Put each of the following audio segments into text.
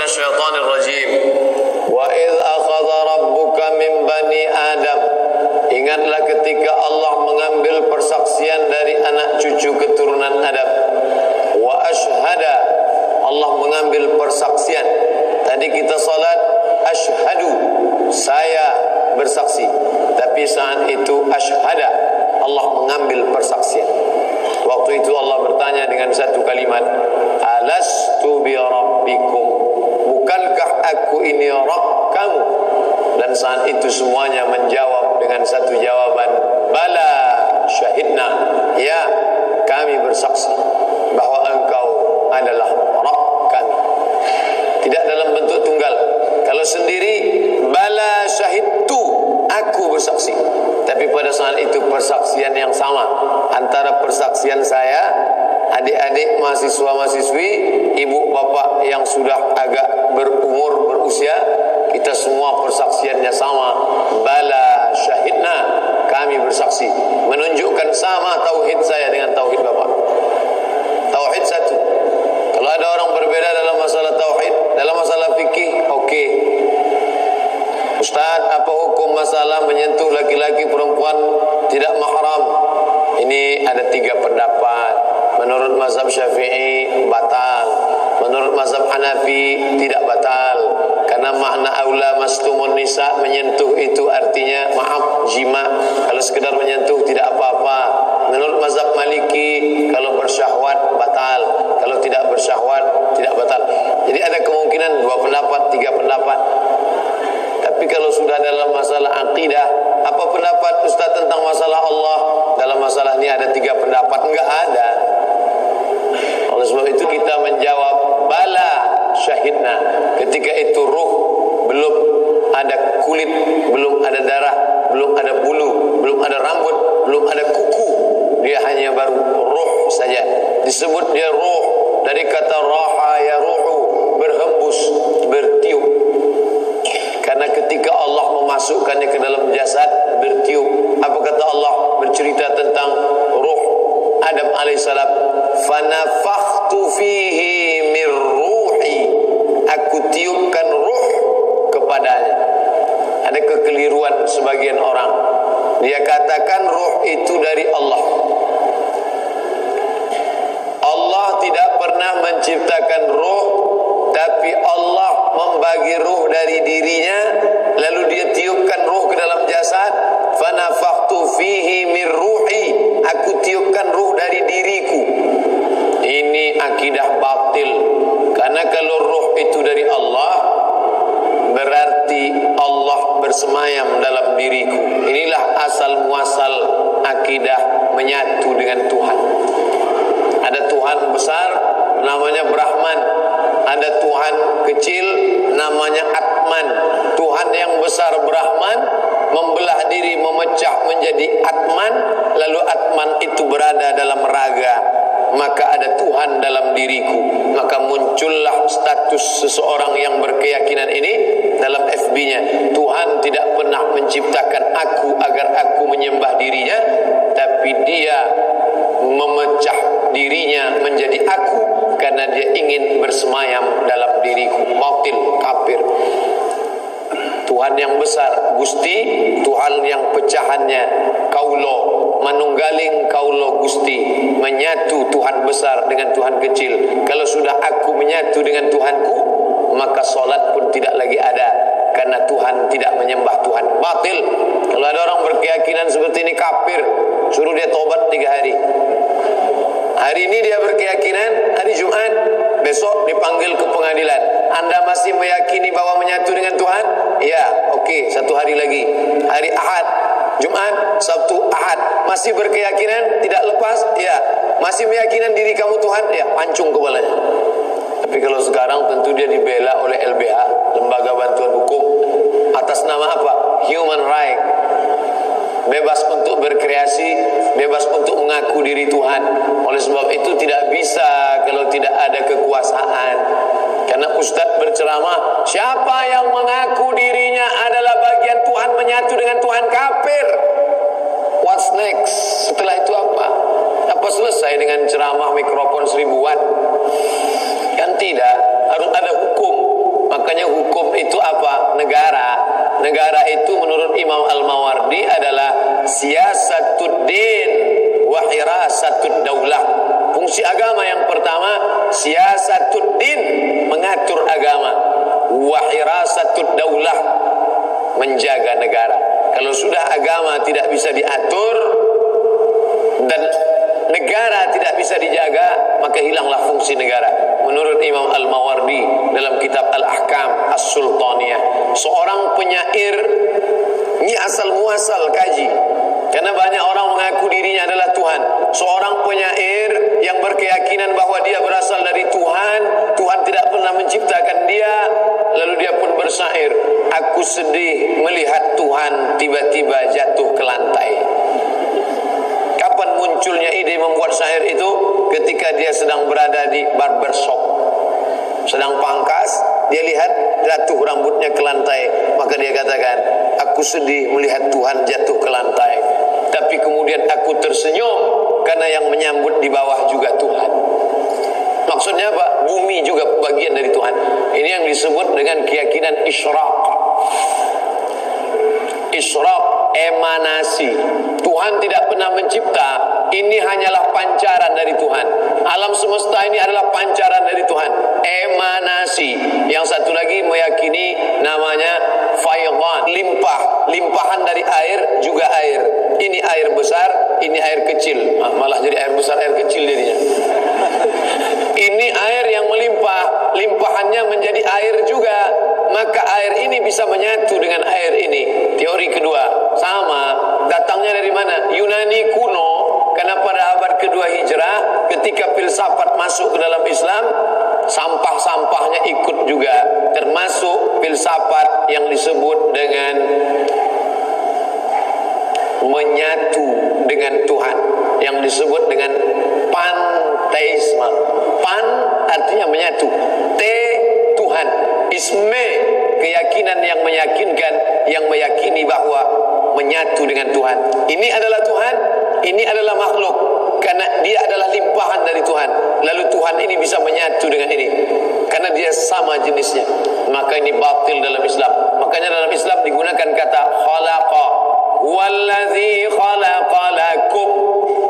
minasyaitonir rajim. Wa idz akhadha rabbuka min bani Adam. Ingatlah ketika Allah mengambil persaksian dari anak cucu keturunan Adam. Wa asyhada, Allah mengambil persaksian. Tadi kita salat asyhadu, saya bersaksi. Tapi saat itu asyhada, Allah mengambil persaksian. Waktu itu Allah bertanya dengan satu kalimat, alastu bi rabbikum, bukankah aku ini Rabb kamu? Dan saat itu semuanya menjawab dengan satu jawaban, bala syahidna, ya kami bersaksi bahwa engkau adalah Rabb kami. Tidak dalam bentuk tunggal. Kalau sendiri, bala syahidtu, aku bersaksi. Tapi pada saat itu persaksian yang sama antara persaksian saya, adik-adik mahasiswa-mahasiswi, ibu bapak yang sudah agak berumur, berusia, kita semua persaksiannya sama. Bala syahidna, kami bersaksi. Menunjukkan sama tauhid saya dengan tauhid bapak. Tauhid satu. Kalau ada orang berbeda dalam masalah tauhid, dalam masalah fikih, oke. Ustaz, apa hukum masalah menyentuh laki-laki perempuan tidak mahram? Ini ada 3 pendapat. Menurut mazhab Syafi'i batal. Menurut mazhab Hanafi tidak batal. Karena makna aula mastumun nisa, menyentuh itu artinya maaf jima. Kalau sekedar menyentuh tidak apa-apa. Menurut mazhab Maliki, kalau bersyahwat batal. Kalau tidak bersyahwat tidak batal. Jadi ada kemungkinan 2 pendapat, 3 pendapat. Tapi kalau sudah dalam masalah akidah, apa pendapat Ustaz tentang masalah Allah? Dalam masalah ini ada 3 pendapat, enggak ada. Oleh sebab itu kita menjawab bala syahidna. Ketika itu ruh belum ada kulit, belum ada darah, belum ada bulu, belum ada rambut, belum ada kuku. Dia hanya baru ruh saja. Disebut dia ruh dari kata raha ya ruhu, berhembus, bertiup. Karena ketika Allah memasukkannya ke dalam jasad, bertiup. Apa kata Allah bercerita tentang ruh Adam alaihissalam? Fanafakhtu fihi mir ruhi, aku tiupkan ruh kepadanya. Ada kekeliruan sebagian orang. Dia katakan ruh itu dari Allah. Allah tidak pernah menciptakan ruh, tapi Allah membagi ruh dari dirinya, lalu dia tiupkan ruh ke dalam jasad. Fanafakhtu fihi mir ruhi, aku tiupkan ruh dari diriku. Ini akidah batil. Karena kalau ruh itu dari Allah, berarti Allah bersemayam dalam diriku. Inilah asal muasal akidah menyatu dengan Tuhan. Ada Tuhan besar namanya Brahman, ada Tuhan kecil namanya Atman. Tuhan yang besar Brahman membelah diri, memecah menjadi Atman, lalu Atman itu berada dalam raga. Maka ada Tuhan dalam diriku. Maka muncullah status seseorang yang berkeyakinan ini dalam FB-nya. Tuhan tidak pernah menciptakan aku agar aku menyembah dirinya, tapi dia memecah dirinya menjadi aku karena dia ingin bersemayam dalam diriku. Batil, kafir. Tuhan yang besar Gusti, Tuhan yang pecahannya kaulo, manunggaling kaulo Gusti, menyatu Tuhan besar dengan Tuhan kecil. Kalau sudah aku menyatu dengan Tuhanku, maka solat pun tidak lagi ada, karena Tuhan tidak menyembah Tuhan. Batil. Kalau ada orang berkeyakinan seperti ini, kafir. Suruh dia tobat 3 hari. Hari ini dia berkeyakinan, hari Jumat, besok dipanggil ke pengadilan. Anda masih meyakini bahwa menyatu dengan Tuhan? Ya, oke, 1 hari lagi. Hari Ahad, Jumat, Sabtu, Ahad, masih berkeyakinan tidak lepas? Ya. Masih meyakinan diri kamu Tuhan? Ya, pancung kepalanya. Tapi kalau sekarang tentu dia dibela oleh LBH, Lembaga Bantuan Hukum, atas nama apa? Human right. Bebas untuk berkreasi, bebas untuk mengaku diri Tuhan. Oleh sebab itu tidak bisa kalau tidak ada kekuasaan. Karena Ustadz berceramah, siapa yang mengaku dirinya adalah bagian Tuhan, menyatu dengan Tuhan, kafir. What's next? Setelah itu apa? Apa selesai dengan ceramah mikrofon 1000 watt? Kan tidak, harus ada hukum. siasatud din, mengatur agama, wa hirasatud daulah, menjaga negara. Kalau sudah agama tidak bisa diatur dan negara tidak bisa dijaga, maka hilanglah fungsi negara. Menurut Imam Al-Mawardi dalam kitab Al-Ahkam As-Sultaniyah, seorang penyair, ini asal muasal kaji, karena banyak orang mengaku dirinya adalah Tuhan. Seorang penyair yang berkeyakinan bahwa dia berasal dari Tuhan, Tuhan tidak pernah menciptakan dia, lalu dia pun bersyair, aku sedih melihat Tuhan tiba-tiba jatuh ke lantai. Kapan munculnya ide membuat syair itu? Ketika dia sedang berada di barbershop, sedang pangkas, dia lihat jatuh rambutnya ke lantai, maka dia katakan, aku sedih melihat Tuhan jatuh ke lantai, tapi kemudian aku tersenyum karena yang menyambut di bawah juga Tuhan. Maksudnya apa? Bumi juga bagian dari Tuhan. Ini yang disebut dengan keyakinan isyraq. Isyraq, emanasi. Tuhan tidak pernah mencipta, ini hanyalah pancaran dari Tuhan. Alam semesta ini adalah pancaran dari Tuhan, emanasi. Yang satu lagi meyakini namanya faydan, limpahan dari air juga air. Ini air besar, ini air kecil. Malah jadi air besar, air kecil jadinya. Ini air yang melimpah, limpahannya menjadi air juga, maka air ini bisa menyatu dengan air ini. Teori kedua sama, datangnya dari mana? Yunani kuno. Karena pada abad kedua Hijrah, ketika filsafat masuk ke dalam Islam, sampah-sampahnya ikut juga, termasuk filsafat yang disebut dengan menyatu dengan Tuhan, yang disebut dengan panteisme. Pan artinya menyatu, te Tuhan, isme keyakinan yang meyakinkan, yang meyakini bahwa menyatu dengan Tuhan. Ini adalah Tuhan, ini adalah makhluk, karena dia adalah limpahan dari Tuhan. Lalu Tuhan ini bisa menyatu dengan ini, karena dia sama jenisnya. Maka ini batil dalam Islam. Makanya dalam Islam digunakan kata khalaqa, wallazi khalaqa lakum,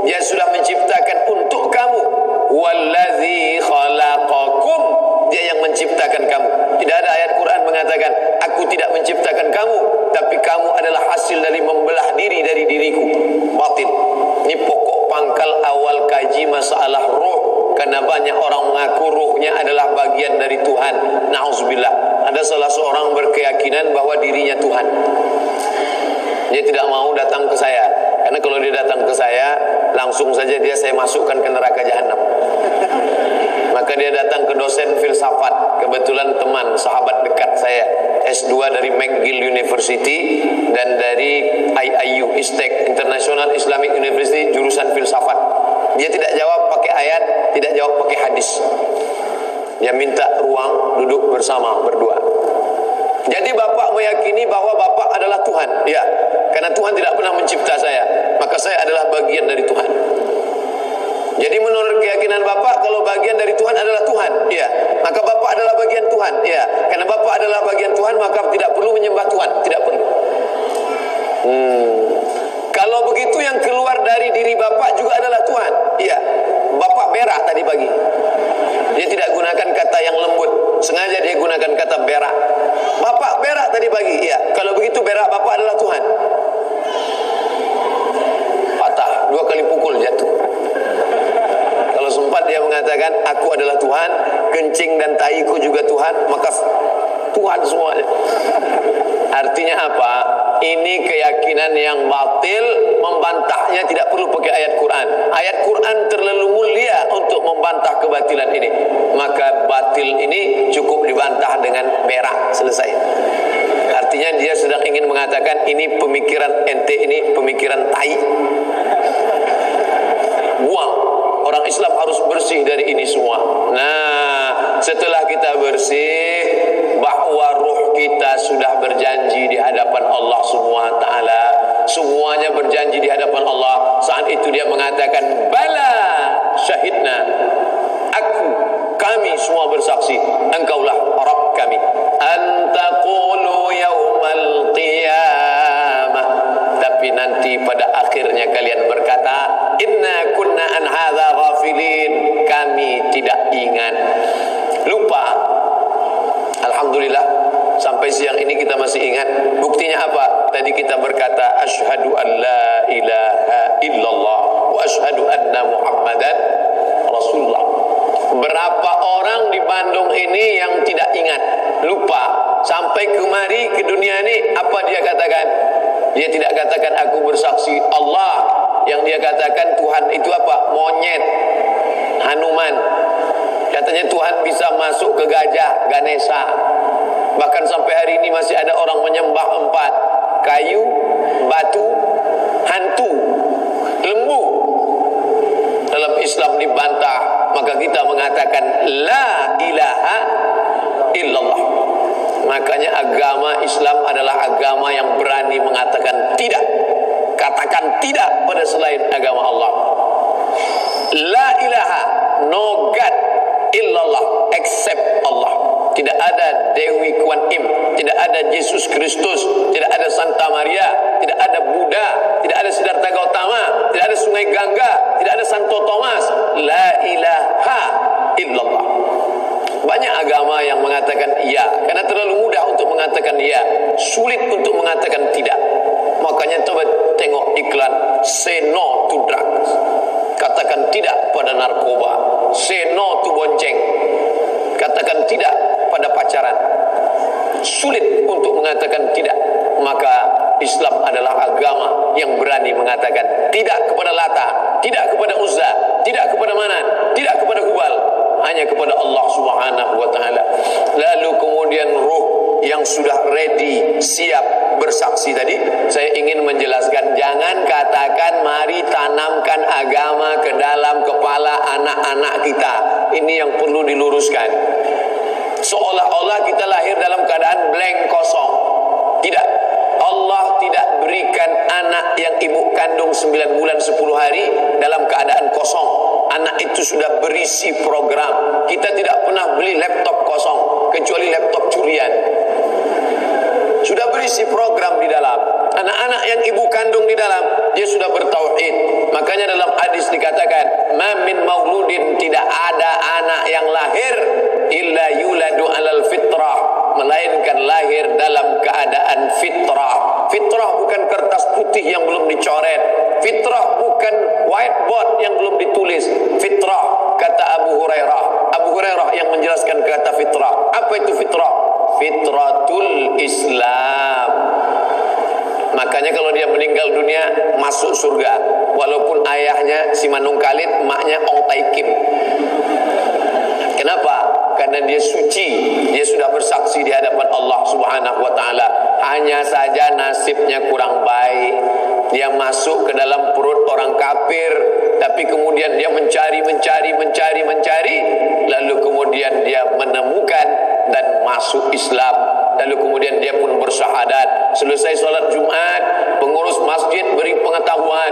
dia sudah menciptakan untuk kamu. Wallazi khalaqakum, dia yang menciptakan kamu. Tidak ada ayat Quran mengatakan aku tidak menciptakan kamu, tapi kamu adalah hasil dari membelah diri dari diriku. Batil. Ini pokok pangkal awal kaji masalah roh, karena banyak orang mengaku rohnya adalah bagian dari Tuhan. Na'udzubillah. Ada salah seorang berkeyakinan bahwa dirinya Tuhan. Dia tidak mau datang ke saya, karena kalau dia datang ke saya, langsung saja saya masukkan ke neraka jahanam. Maka dia datang ke dosen filsafat, kebetulan teman, sahabat dekat saya, S2 dari McGill University dan dari IIU, ISTEC, International Islamic University, jurusan filsafat. Dia tidak jawab pakai ayat, tidak jawab pakai hadis. Dia minta ruang duduk bersama berdua. Jadi bapak meyakini bahwa bapak adalah Tuhan, ya, karena Tuhan tidak pernah mencipta saya, maka saya adalah bagian dari Tuhan. Jadi menurut keyakinan bapak, kalau bagian dari Tuhan adalah Tuhan, ya, maka bapak adalah bagian Tuhan, ya, karena bapak adalah bagian Tuhan, maka tidak perlu menyembah Tuhan, tidak perlu. Kalau begitu yang keluar dari diri bapak juga adalah Tuhan, ya. Bapak berak tadi pagi, dia tidak gunakan kata yang lembut, sengaja dia gunakan kata berak. Bapak berak tadi pagi, ya. Kalau begitu berak bapak adalah Tuhan. Patah, 2 kali pukul jatuh. Kalau sempat dia mengatakan aku adalah Tuhan, kencing dan taiku juga Tuhan, maka Tuhan semuanya. Artinya apa? Ini keyakinan yang batil, membantahnya tidak perlu pakai ayat Quran. Ayat Quran terlalu mulia untuk membantah kebatilan ini. Maka batil ini cukup dibantah dengan berak, selesai. Artinya dia sedang ingin mengatakan ini pemikiran ente, ini pemikiran tai. Buang. Orang Islam harus bersih dari ini semua. Nah, setelah kita bersih, bahwa ruh kita sudah berjanji di hadapan Allah Subhanahu wa taala. Semuanya berjanji di hadapan Allah. Saat itu dia mengatakan, "Bala syahidna." Kami semua bersaksi, engkaulah Rabb kami. Antaqulu yaumal qiyamah. Tapi nanti pada akhirnya kalian berkata, inna kunna an hadza ghafilin, kami tidak ingat Lupa. Alhamdulillah sampai siang ini kita masih ingat. Buktinya apa? Tadi kita berkata asyhadu an la ilaha illallah wa asyhadu anna Muhammadan Rasulullah. Berapa orang di Bandung ini yang tidak ingat, lupa. Sampai kemari ke dunia ini apa dia katakan? Dia tidak katakan aku bersaksi Allah. Yang dia katakan Tuhan itu apa? Monyet, Hanuman. Katanya Tuhan bisa masuk ke gajah, Ganesha. Bahkan sampai hari ini masih ada orang menyembah 4: kayu, batu, hantu, lembu. Dalam Islam dibantah, maka kita mengatakan la ilaha illallah. Makanya agama Islam adalah agama yang berani mengatakan tidak. Katakan tidak pada selain agama Allah. La ilaha, no God illallah, except Allah. Tidak ada Dewi Kuan Im, tidak ada Yesus Kristus, tidak ada Santa Maria, tidak ada Buddha, tidak ada Siddhartha Gautama, tidak ada Sungai Gangga, tidak ada Santo Thomas. La ilaha illallah. Banyak agama yang mengatakan iya, karena terlalu mudah untuk mengatakan iya, sulit untuk mengatakan tidak. Makanya coba tengok iklan say no to drugs. Katakan tidak pada narkoba. Say no to bonceng. Katakan tidak pada pacaran. Sulit untuk mengatakan tidak. Maka Islam adalah agama yang berani mengatakan tidak kepada Lata, tidak kepada Uzza, tidak kepada Manan, tidak kepada Hubal, hanya kepada Allah Subhanahu wa taala. Lalu kemudian ruh yang sudah ready, siap bersaksi tadi, saya ingin menjelaskan, jangan katakan mari tanamkan agama ke dalam kepala anak-anak kita. Ini yang perlu diluruskan. Seolah-olah kita lahir dalam keadaan blank, kosong. Tidak. Allah tidak berikan anak yang ibu kandung 9 bulan 10 hari dalam keadaan kosong. Anak itu sudah berisi program. Kita tidak pernah beli laptop kosong, kecuali laptop curian. Sudah berisi program di dalam. Anak-anak yang ibu kandung di dalam, dia sudah bertauhid. Makanya dalam hadis dikatakan, ma min mauludin, tidak ada anak yang lahir illa yuladu alal fitrah, melainkan lahir dalam keadaan fitrah. Fitrah bukan kertas putih yang belum dicoret. Fitrah bukan whiteboard yang belum ditulis. Fitrah, kata Abu Hurairah. Abu Hurairah yang menjelaskan kata fitrah. Apa itu fitrah? Fitratul Islam. Makanya kalau dia meninggal dunia masuk surga, walaupun ayahnya si Manung Khalid, emaknya Ong Tai Kim. Kenapa? Karena dia suci, dia sudah bersaksi di hadapan Allah Subhanahu wa taala. Hanya saja nasibnya kurang baik. Dia masuk ke dalam perut orang kafir, tapi kemudian dia mencari, lalu kemudian dia menemukan dan masuk Islam. Lalu kemudian dia pun bersyahadat. Selesai sholat Jumat, pengurus masjid beri pengetahuan,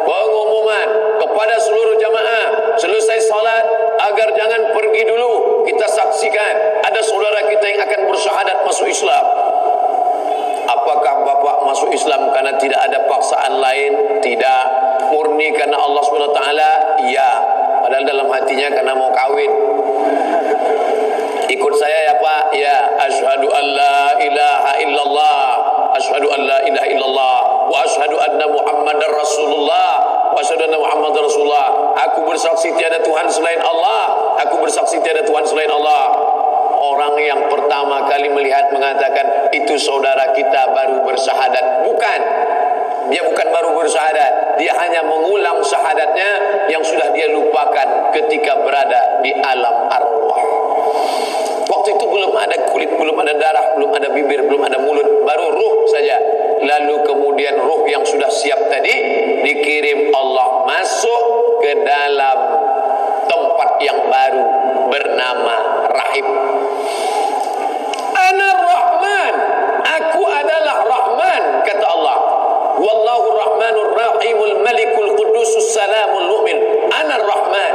pengumuman kepada seluruh jamaah, selesai sholat agar jangan pergi dulu, kita saksikan ada saudara kita yang akan bersyahadat masuk Islam. Apakah bapak masuk Islam karena tidak ada paksaan lain? Tidak. Murni karena Allah SWT? Iya. Padahal dalam hatinya karena mau kawin. Ikut saya ya Pak. Ya. Asyhadu an la ilaha illallah, asyhadu an la ilaha illallah, wa asyhadu anna Muhammadar Rasulullah, wa asyhadu anna Muhammadar Rasulullah. Aku bersaksi tiada Tuhan selain Allah. Aku bersaksi tiada Tuhan selain Allah. Orang yang pertama kali melihat mengatakan itu saudara kita baru bersyahadat. Bukan. Dia bukan baru bersyahadat. Dia hanya mengulang syahadatnya yang sudah dia lupakan ketika berada di alam arwah. Waktu itu belum ada kulit, belum ada darah, belum ada bibir, belum ada mulut, baru ruh saja. Lalu kemudian ruh yang sudah siap tadi dikirim Allah masuk ke dalam tempat yang baru bernama rahim. Ana Rahman, aku adalah Rahman, kata Allah. Wallahu Rahmanur Rahimul Malikul Qudusus Salamul Mu'min. Ana Rahman,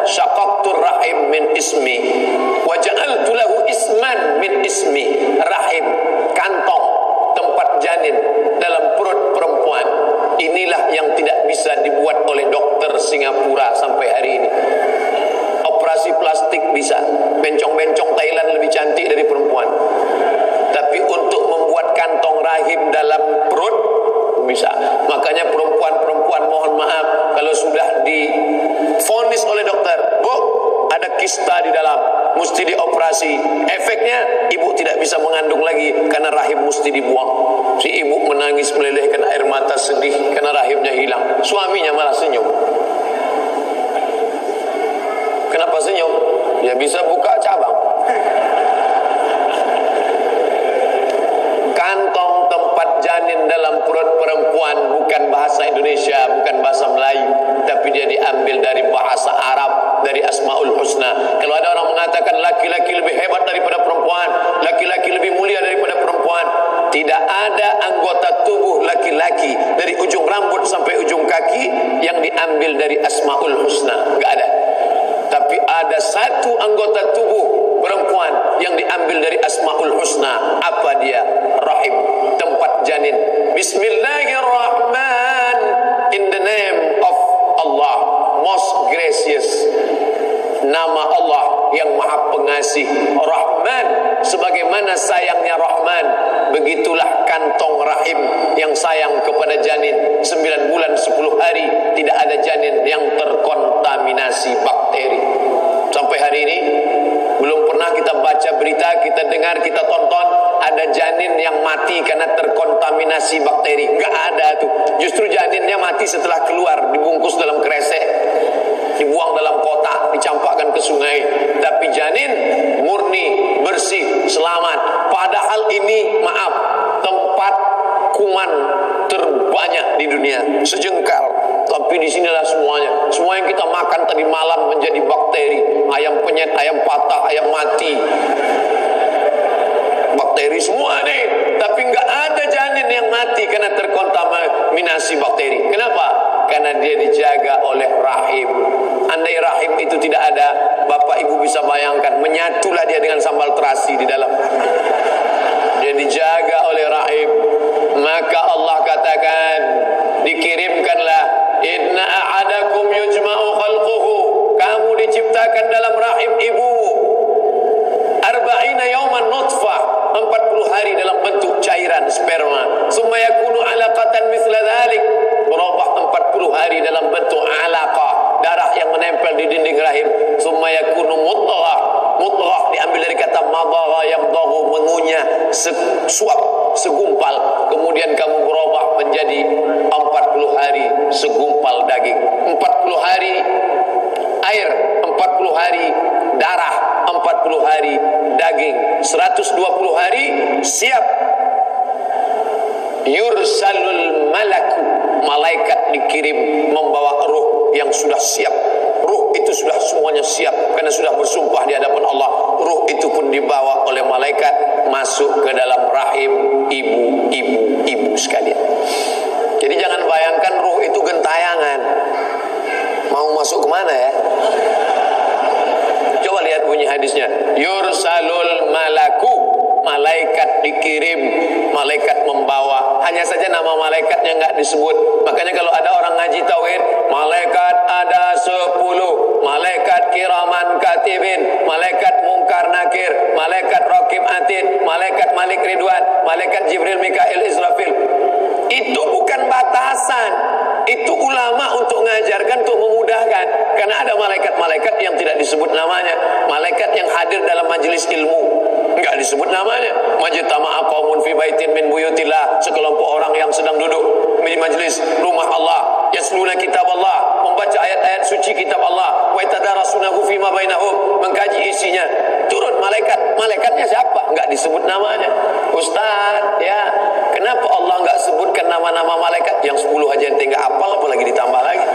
syaqaqtur rahim min ismi wa ja'altu lahu isman min ismi. Rahim, kantong, tempat janin dalam perut perempuan. Inilah yang tidak bisa dibuat oleh dokter Singapura sampai hari ini. Operasi plastik bisa, bencong-bencong dalam, mesti dioperasi. Efeknya ibu tidak bisa mengandung lagi karena rahim mesti dibuang. Si ibu menangis melelehkan air mata sedih karena rahimnya hilang. Suaminya malah senyum. Kenapa senyum? Ya bisa buka cabang. Kantong tempat janin dalam perut perempuan bukan bahasa Indonesia, bukan bahasa Melayu, tapi dia diambil dari bahasa Arab, dari Asmaul Husna. Kalau ada orang mengatakan laki-laki lebih hebat daripada perempuan, laki-laki lebih mulia daripada perempuan, tidak ada anggota tubuh laki-laki dari ujung rambut sampai ujung kaki yang diambil dari Asmaul Husna, enggak ada. Tapi ada satu anggota tubuh perempuan yang diambil dari Asmaul Husna. Apa dia? Rahim, tempat janin. Bismillahirrahman. In the name of Allah, most gracious. Nama Allah yang maha pengasih, Rahman. Sebagaimana sayangnya Rahman, begitulah kantong rahim yang sayang kepada janin. 9 bulan 10 hari tidak ada janin yang terkontaminasi bakteri. Sampai hari ini belum pernah kita baca berita, kita dengar, kita tonton ada janin yang mati karena terkontaminasi bakteri. Enggak ada tuh. Justru janinnya mati setelah keluar, dibungkus dalam kresek, dibuang dalam kotak, dicampakkan ke sungai. Tapi janin murni, bersih, selamat. Padahal ini, maaf, tempat kuman terbanyak di dunia, sejengkal. Tapi di sinilah semuanya. Semua yang kita makan tadi malam menjadi bakteri. Ayam penyet, ayam patah, ayam mati, bakteri semua nih. Tapi enggak ada janin yang mati karena terkontaminasi bakteri. Kenapa? Karena dia dijaga oleh rahim. Andai rahim itu tidak ada, bapak ibu bisa bayangkan, menyatulah dia dengan sambal terasi di dalam. Dia dijaga oleh rahim. Maka Allah katakan, dikirimkanlah, inna a'adakum yujma'u khalquhu, kamu diciptakan dalam rahim ibu, arba'ina yawman nutfah, 40 hari dalam bentuk cairan sperma, summa yakunu alaqatan mithla dhalik, berubah 40 hari dalam bentuk alaqah, darah yang menempel di dinding rahim, summa yakunu mudghah, mudghah diambil dari kata madagha yang dahu, mengunyah, suap, segumpal, kemudian kamu berubah menjadi 40 hari segumpal daging, 40 hari air, 40 hari darah, 40 hari daging, 120 hari siap. Yursalul malaku, malaikat dikirim membawa ruh yang sudah siap. Ruh itu sudah semuanya siap karena sudah bersumpah di hadapan Allah. Ruh itu pun dibawa oleh malaikat masuk ke dalam rahim ibu sekalian. Jadi jangan bayangkan ruh itu gentayangan. Mau masuk kemana ya? Coba lihat bunyi hadisnya. Yursalul malaku, malaikat dikirim, malaikat membawa. Hanya saja nama malaikatnya enggak disebut. Makanya kalau ada orang ngaji tauhid, malaikat ada 10, malaikat kiraman katibin, malaikat mungkar nakir, malaikat raqib atid, malaikat malik ridwan, malaikat jibril mikail israfil. Itu bukan batasan. Itu ulama untuk mengajarkan, untuk memudahkan. Karena ada malaikat-malaikat yang tidak disebut namanya, malaikat yang hadir dalam majelis ilmu, enggak disebut namanya. Majtama'a qaumun fi baitin min buyutillah, sekelompok orang yang sedang duduk di majelis rumah Allah, yasluna kitab Allah, membaca ayat-ayat suci kitab Allah, wa yatadarasunahu fima bainahum, mengkaji isinya. Turun malaikat. Malaikatnya siapa? Enggak disebut namanya. Ustaz, ya, kenapa Allah enggak sebutkan nama-nama malaikat? Yang 10 aja yang tinggal hafal, apalagi ditambah lagi.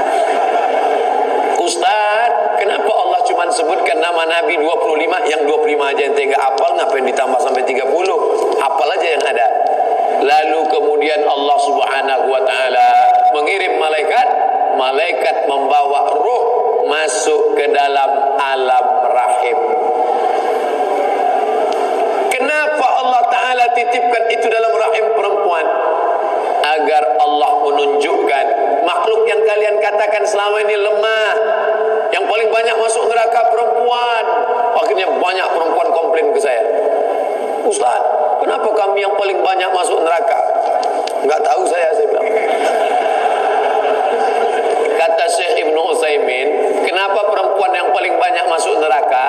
Ustaz, kenapa Allah cuma sebutkan nama Nabi 25, yang 25 aja yang tinggal hafal, ngapain ditambah sampai 30? Hafal aja yang ada. Lalu kemudian Allah Subhanahu wa taala mengirim malaikat, malaikat membawa ruh masuk ke dalam alam rahim. Kenapa Allah taala titipkan itu dalam rahim perempuan? Agar Allah menunjukkan makhluk yang kalian katakan selama ini lemah, yang paling banyak masuk neraka perempuan. Akhirnya banyak perempuan komplain ke saya, Ustaz, kenapa kami yang paling banyak masuk neraka? Enggak tahu saya bilang. Kata Syekh Ibnu Utsaimin, kenapa perempuan yang paling banyak masuk neraka?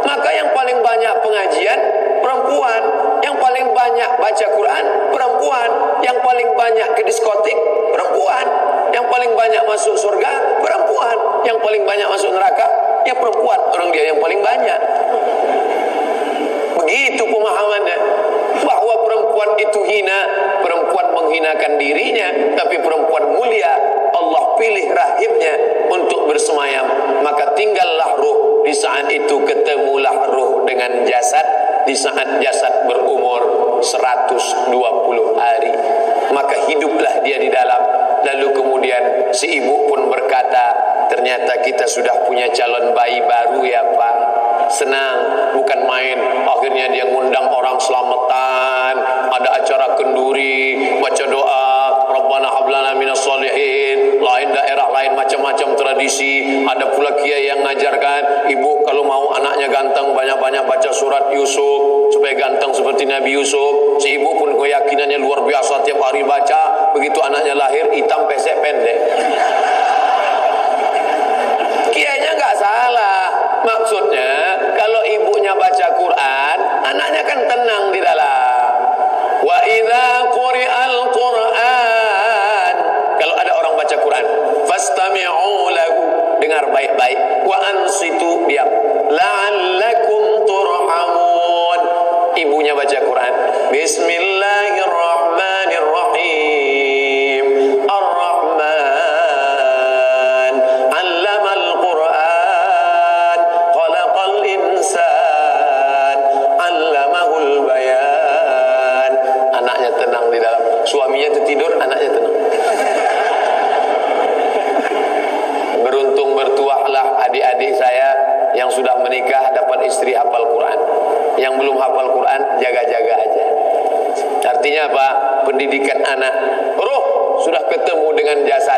Maka yang paling banyak pengajian perempuan, yang paling banyak baca Quran perempuan, yang paling banyak ke diskotik perempuan, yang paling banyak masuk surga perempuan, yang paling banyak masuk neraka ya perempuan. Orang dia yang paling banyak. Begitu pemahamannya, bahwa perempuan itu hina, perempuan menghinakan dirinya, tapi perempuan mulia Allah pilih rahimnya untuk bersemayam. Maka tinggallah ruh. Di saat itu ketemulah ruh dengan jasad. Di saat jasad berumur 120 hari, maka hiduplah dia di dalam. Lalu kemudian si ibu pun berkata, ternyata kita sudah punya calon bayi baru ya Pak. Senang, bukan main. Akhirnya dia ngundang orang selamatan, ada acara kenduri, baca doa, Rabbana hablana minas solihin. Lain daerah lain macam-macam tradisi. Ada pula kiai yang ngajarkan, ibu kalau mau anaknya ganteng banyak-banyak baca surat Yusuf supaya ganteng seperti Nabi Yusuf. Si ibu pun keyakinannya luar biasa, tiap hari baca. Begitu anaknya lahir hitam pesek pendek. Kiainya nggak salah. Maksudnya kalau ibunya baca Quran, anaknya kan tenang di dalam. Wa idza quri'al Quran, kalau ada orang baca Quran, fastami'u lahu, dengar baik-baik. Wa ansitu, diam. La'allakum turhamun. Ibunya baca Quran, Bismillahirrahmanirrahim. Ar-Rahman 'allamal Quran, khalaqal insan, 'allamahul bayan. Anaknya tenang di dalam. Suaminya itu tidur, anaknya tenang. Beruntung bertuahlah adik-adik saya yang sudah menikah dapat istri hafal Quran. Yang belum hafal Quran jaga-jaga aja. Artinya apa? Pendidikan anak. Ruh sudah ketemu dengan jasad.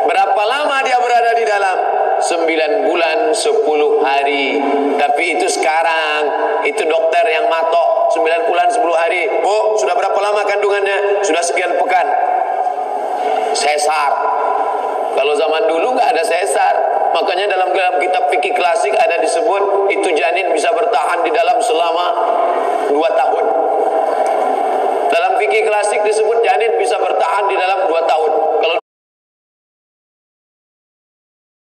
Berapa lama dia berada di dalam? 9 bulan 10 hari. Tapi itu sekarang, itu dokter yang matok 9 bulan 10 hari. Bu, sudah berapa lama kandungannya? Sudah sekian pekan. Sesar. Kalau zaman dulu nggak ada sesar. Makanya dalam kitab fikih klasik ada disebut itu janin bisa bertahan di dalam selama 2 tahun. Dalam fikih klasik disebut janin bisa bertahan di dalam 2 tahun.